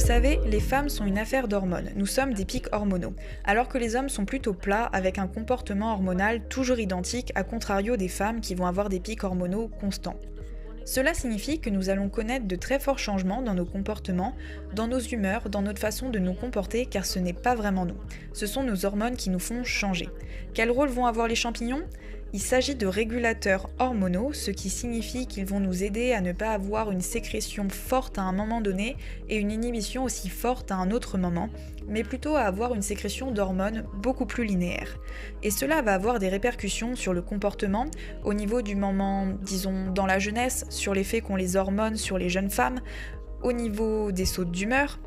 savez, les femmes sont une affaire d'hormones, nous sommes des pics hormonaux, alors que les hommes sont plutôt plats avec un comportement hormonal toujours identique à contrario des femmes qui vont avoir des pics hormonaux constants. Cela signifie que nous allons connaître de très forts changements dans nos comportements, dans nos humeurs, dans notre façon de nous comporter car ce n'est pas vraiment nous. Ce sont nos hormones qui nous font changer. Quel rôle vont avoir les champignons ? Il s'agit de régulateurs hormonaux, ce qui signifie qu'ils vont nous aider à ne pas avoir une sécrétion forte à un moment donné et une inhibition aussi forte à un autre moment, mais plutôt à avoir une sécrétion d'hormones beaucoup plus linéaire. Et cela va avoir des répercussions sur le comportement, au niveau du moment, disons, dans la jeunesse, sur l'effet qu'ont les hormones sur les jeunes femmes, au niveau des sautes d'humeur,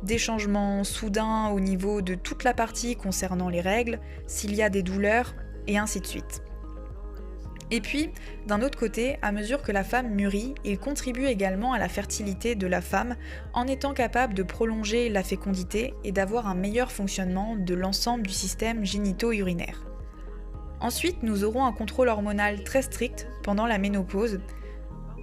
des changements soudains au niveau de toute la partie concernant les règles, s'il y a des douleurs, et ainsi de suite. Et puis, d'un autre côté, à mesure que la femme mûrit, il contribue également à la fertilité de la femme en étant capable de prolonger la fécondité et d'avoir un meilleur fonctionnement de l'ensemble du système génito-urinaire. Ensuite, nous aurons un contrôle hormonal très strict pendant la ménopause,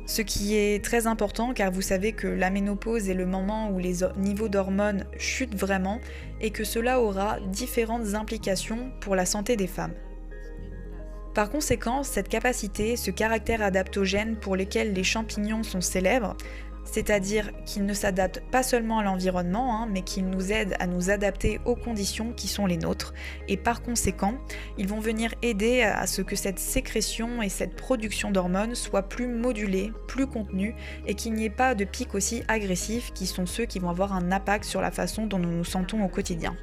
ce qui est très important car vous savez que la ménopause est le moment où les niveaux d'hormones chutent vraiment et que cela aura différentes implications pour la santé des femmes. Par conséquent, cette capacité, ce caractère adaptogène pour lequel les champignons sont célèbres, c'est-à-dire qu'ils ne s'adaptent pas seulement à l'environnement, mais qu'ils nous aident à nous adapter aux conditions qui sont les nôtres, et par conséquent, ils vont venir aider à ce que cette sécrétion et cette production d'hormones soient plus modulées, plus contenues, et qu'il n'y ait pas de pics aussi agressifs qui sont ceux qui vont avoir un impact sur la façon dont nous nous sentons au quotidien.